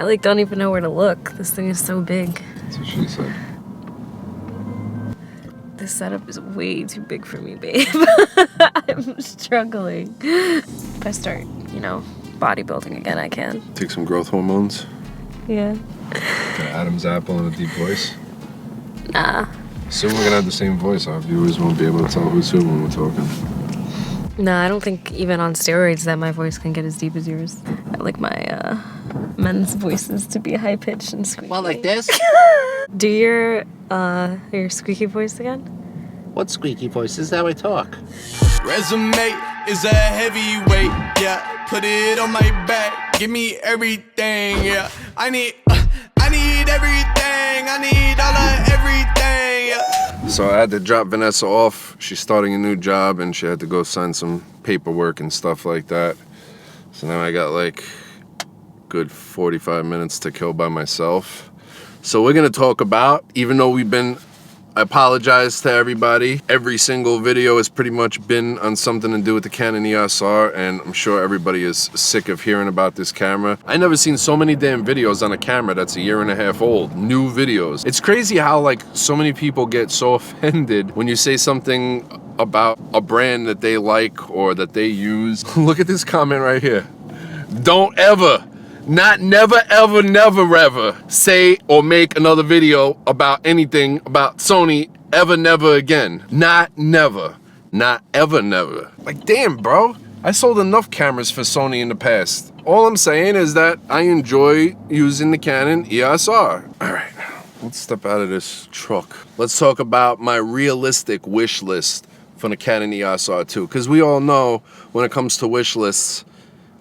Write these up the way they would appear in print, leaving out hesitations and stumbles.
I like don't even know where to look. This thing is so big. That's what she said. This setup is way too big for me, babe. I'm struggling. If I start, you know, bodybuilding again, I can. Take some growth hormones. Yeah. Got Adam's apple and a deep voice. Nah. Soon we're gonna have the same voice. Our viewers won't be able to tell who's who when we're talking. Nah, I don't think even on steroids that my voice can get as deep as yours. I like my men's voices to be high pitched and squeaky. Well, like this? Do your squeaky voice again? What squeaky voice? This is how I talk. Resume is a heavyweight, yeah. Put it on my back, give me everything, yeah. I need everything. I need all of everything, yeah. So I had to drop Vanessa off. She's starting a new job and she had to go sign some paperwork and stuff like that. So now I got like good 45 minutes to kill by myself. So we're gonna talk about, even though I apologize to everybody. Every single video has pretty much been on something to do with the Canon EOS R, and I'm sure everybody is sick of hearing about this camera. I never seen so many damn videos on a camera that's a year and a half old. New videos. It's crazy how like so many people get so offended when you say something about a brand that they like or that they use. Look at this comment right here. Don't ever, not never, ever, never, ever say or make another video about anything about Sony ever, never again. Not never. Not ever, never. Like, damn, bro. I sold enough cameras for Sony in the past. All I'm saying is that I enjoy using the Canon EOS R. All right, let's step out of this truck. Let's talk about my realistic wish list for the Canon EOS R2. Because we all know when it comes to wish lists,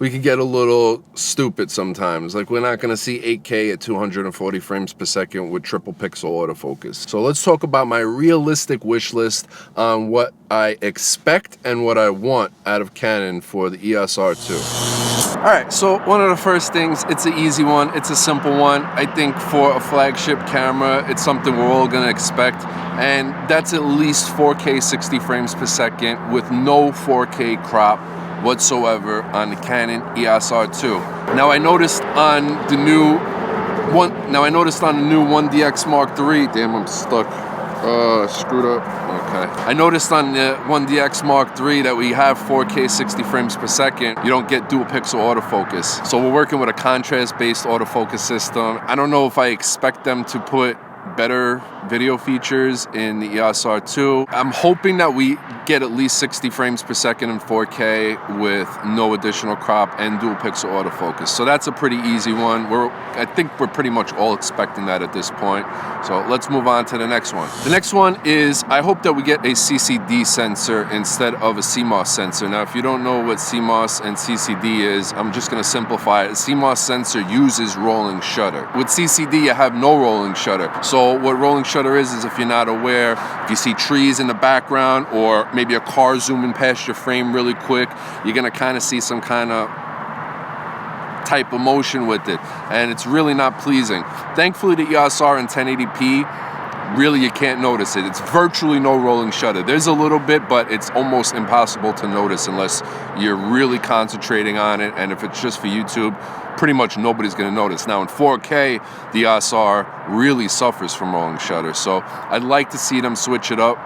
we can get a little stupid sometimes. Like, we're not gonna see 8K at 240 frames per second with triple pixel autofocus. So let's talk about my realistic wish list on what I expect and what I want out of Canon for the EOS R2. All right, so one of the first things, it's an easy one, it's a simple one. I think for a flagship camera, it's something we're all gonna expect, and that's at least 4K 60 frames per second with no 4K crop whatsoever on the Canon EOS R2. Now I noticed on the new 1DX Mark III, damn, I'm stuck. Screwed up. Okay. I noticed on the 1DX Mark III that we have 4K 60 frames per second. You don't get dual pixel autofocus. So we're working with a contrast-based autofocus system. I don't know if I expect them to put better video features in the EOS R2. I'm hoping that we get at least 60 frames per second in 4K with no additional crop and dual pixel autofocus. So that's a pretty easy one. I think we're pretty much all expecting that at this point. So let's move on to the next one. The next one is, I hope that we get a CCD sensor instead of a CMOS sensor. Now, if you don't know what CMOS and CCD is, I'm just gonna simplify it. A CMOS sensor uses rolling shutter. With CCD, you have no rolling shutter. So what rolling shutter is if you're not aware, if you see trees in the background or maybe a car zooming past your frame really quick, you're gonna kind of see some kind of type of motion with it, and it's really not pleasing. Thankfully, the EOS R in 1080p, really you can't notice it. It's virtually no rolling shutter. There's a little bit, but it's almost impossible to notice unless you're really concentrating on it, and if it's just for YouTube, pretty much nobody's gonna notice. Now in 4K, the EOS R really suffers from rolling shutter, so I'd like to see them switch it up.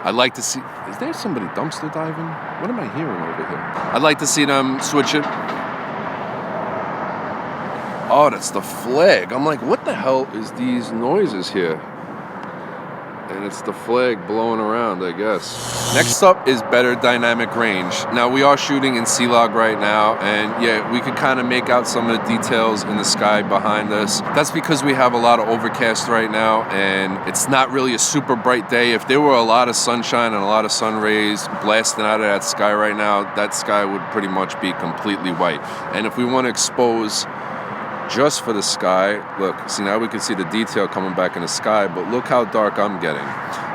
I'd like to see, is there somebody dumpster diving? What am I hearing over here? I'd like to see them switch it. Oh, that's the flag. I'm like, what the hell is these noises here? And it's the flag blowing around, I guess. Next up is better dynamic range. Now, we are shooting in C-Log right now, and yeah, we could kind of make out some of the details in the sky behind us. That's because we have a lot of overcast right now, and it's not really a super bright day. If there were a lot of sunshine and a lot of sun rays blasting out of that sky right now, that sky would pretty much be completely white. And if we want to expose just for the sky, look, see, now we can see the detail coming back in the sky, but look how dark I'm getting.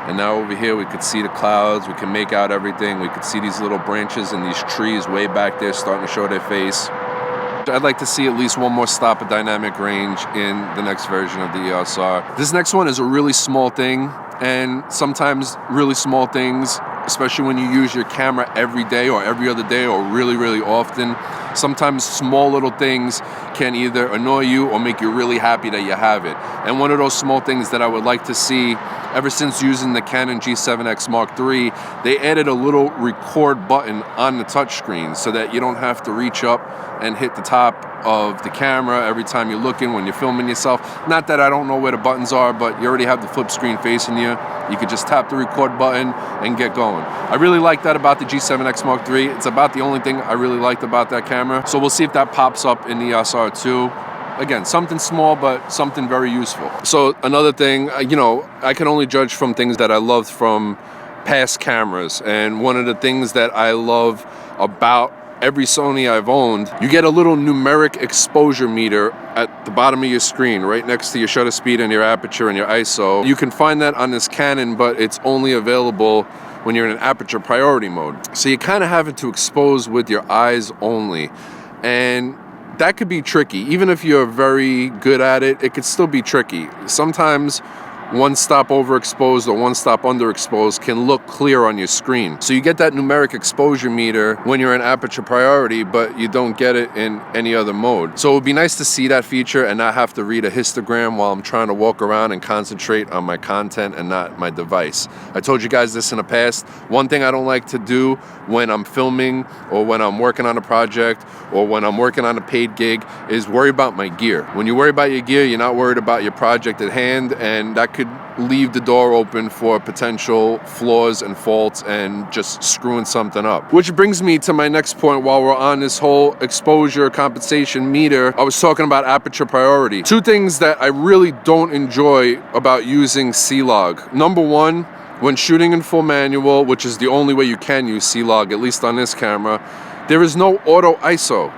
And now over here we could see the clouds, we can make out everything, we could see these little branches and these trees way back there starting to show their face. I'd like to see at least one more stop of dynamic range in the next version of the EOS R. This next one is a really small thing, and sometimes really small things, especially when you use your camera every day or every other day or really, really often, Sometimes small little things can either annoy you or make you really happy that you have it. And one of those small things that I would like to see, ever since using the Canon G7X Mark III, they added a little record button on the touchscreen so that you don't have to reach up and hit the top of the camera every time you're looking when you're filming yourself. Not that I don't know where the buttons are, but you already have the flip screen facing you. You could just tap the record button and get going. I really like that about the G7X Mark III. It's about the only thing I really liked about that camera. So we'll see if that pops up in the EOS R2. Again, something small, but something very useful. So another thing, you know, I can only judge from things that I loved from past cameras. And one of the things that I love about every Sony I've owned, you get a little numeric exposure meter at the bottom of your screen, right next to your shutter speed and your aperture and your ISO. You can find that on this Canon, but it's only available when you're in an aperture priority mode. So you kind of have it to expose with your eyes only. And that could be tricky. Even if you're very good at it, it could still be tricky. Sometimes one stop overexposed or one stop underexposed can look clear on your screen. So you get that numeric exposure meter when you're in aperture priority, but you don't get it in any other mode. So it would be nice to see that feature and not have to read a histogram while I'm trying to walk around and concentrate on my content and not my device. I told you guys this in the past. One thing I don't like to do when I'm filming or when I'm working on a project or when I'm working on a paid gig is worry about my gear. When you worry about your gear, you're not worried about your project at hand, and that could leave the door open for potential flaws and faults and just screwing something up. Which brings me to my next point while we're on this whole exposure compensation meter. I was talking about aperture priority. Two things that I really don't enjoy about using C-Log. Number one, when shooting in full manual, which is the only way you can use C-Log, at least on this camera, there is no auto ISO.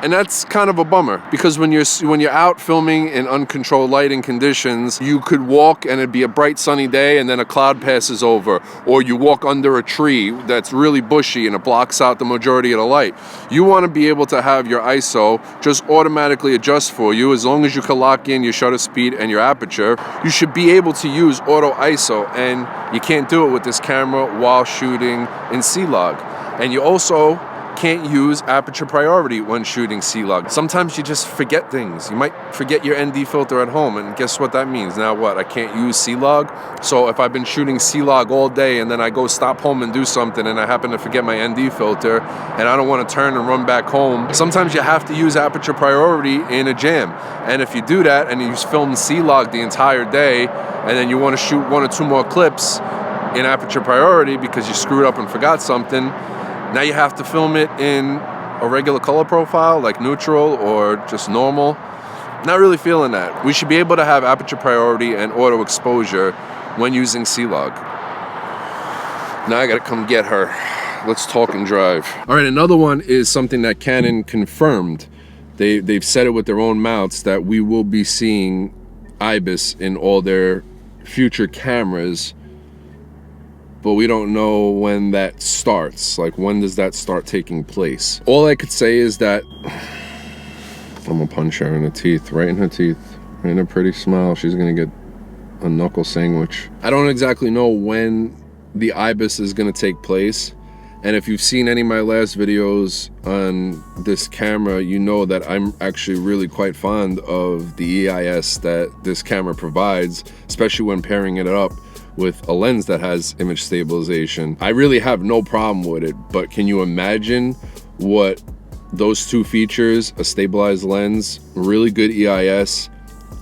And that's kind of a bummer, because when you're out filming in uncontrolled lighting conditions, you could walk and it'd be a bright sunny day and then a cloud passes over, or you walk under a tree that's really bushy and it blocks out the majority of the light. You want to be able to have your ISO just automatically adjust for you. As long as you can lock in your shutter speed and your aperture, you should be able to use auto ISO, and you can't do it with this camera while shooting in C-Log. And you also can't use aperture priority when shooting C-Log. Sometimes you just forget things. You might forget your ND filter at home, and guess what that means? Now what? I can't use C-Log? So if I've been shooting C-Log all day and then I go stop home and do something and I happen to forget my ND filter and I don't want to turn and run back home, sometimes you have to use aperture priority in a jam. And if you do that and you film C-Log the entire day and then you want to shoot one or two more clips in aperture priority because you screwed up and forgot something, now you have to film it in a regular color profile, like neutral or just normal. Not really feeling that. We should be able to have aperture priority and auto exposure when using C-Log. Now I gotta come get her. Let's talk and drive. All right, another one is something that Canon confirmed. They've said it with their own mouths that we will be seeing IBIS in all their future cameras, but we don't know when that starts. Like, when does that start taking place? All I could say is that I'm gonna punch her in the teeth, right in her teeth, right in her pretty smile. She's gonna get a knuckle sandwich. I don't exactly know when the IBIS is gonna take place. And if you've seen any of my last videos on this camera, you know that I'm actually really quite fond of the EIS that this camera provides, especially when pairing it up with a lens that has image stabilization. I really have no problem with it, but can you imagine what those two features, a stabilized lens, really good EIS,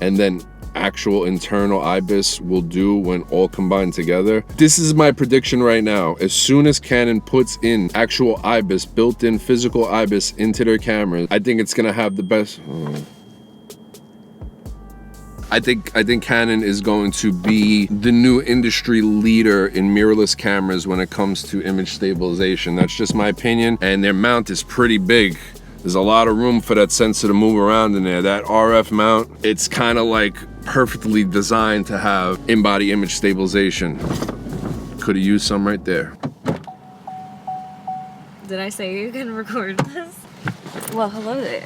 and then actual internal IBIS will do when all combined together? This is my prediction right now. As soon as Canon puts in actual IBIS, built-in physical IBIS into their cameras, I think it's gonna have the best. I think Canon is going to be the new industry leader in mirrorless cameras when it comes to image stabilization. That's just my opinion, and their mount is pretty big. There's a lot of room for that sensor to move around in there. That RF mount, it's kind of like perfectly designed to have in-body image stabilization. Could have used some right there. Did I say you can record this? Well, hello there.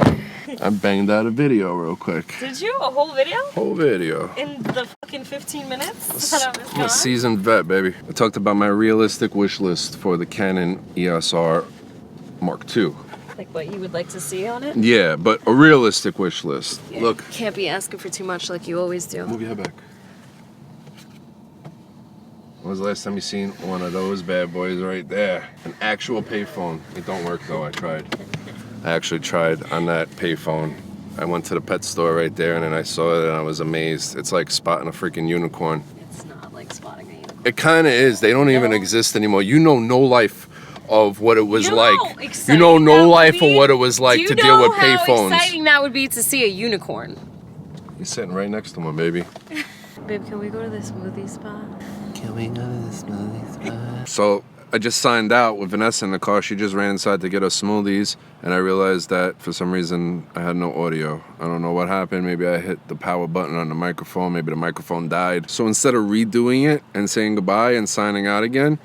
I banged out a video real quick. Did you? A whole video? Whole video. In the fucking 15 minutes that I was I'm a gone? seasoned vet, baby. I talked about my realistic wish list for the Canon EOS R Mark II. Like what you would like to see on it? Yeah, but a realistic wish list. Yeah. Look. Can't be asking for too much like you always do. Move your head back. When was the last time you seen one of those bad boys right there? An actual payphone. It don't work though, I tried. I actually tried on that payphone. I went to the pet store right there and then I saw it and I was amazed. It's like spotting a freaking unicorn. It's not like spotting a unicorn. It kind of is. They don't even exist anymore. You know no life of what it was like. You know no life of what it was like to deal with payphones. Do you know how exciting that would be to see a unicorn? You're sitting right next to one, baby. Babe, can we go to the smoothie spot? Can we go to the smoothie spot? So I just signed out with Vanessa in the car. She just ran inside to get us smoothies, and I realized that for some reason I had no audio. I don't know what happened. Maybe I hit the power button on the microphone. Maybe the microphone died. So instead of redoing it and saying goodbye and signing out again,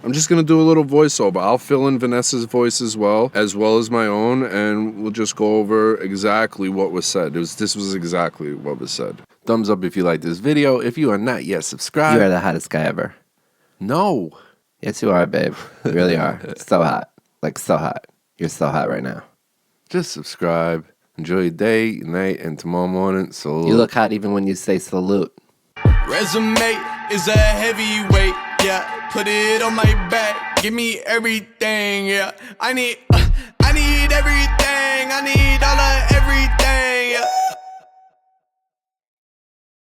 I'm just gonna do a little voiceover. I'll fill in Vanessa's voice as well as my own, and we'll just go over exactly what was said. This was exactly what was said. Thumbs up if you like this video. If you are not yet subscribed. You are the hottest guy ever. No. Yes, you are, babe. You really are. So hot. Like, so hot. You're so hot right now. Just subscribe. Enjoy your day, your night, and tomorrow morning. So You look hot even when you say salute. Resume is a heavyweight, yeah. Put it on my back, give me everything, yeah. I need everything, I need all of everything.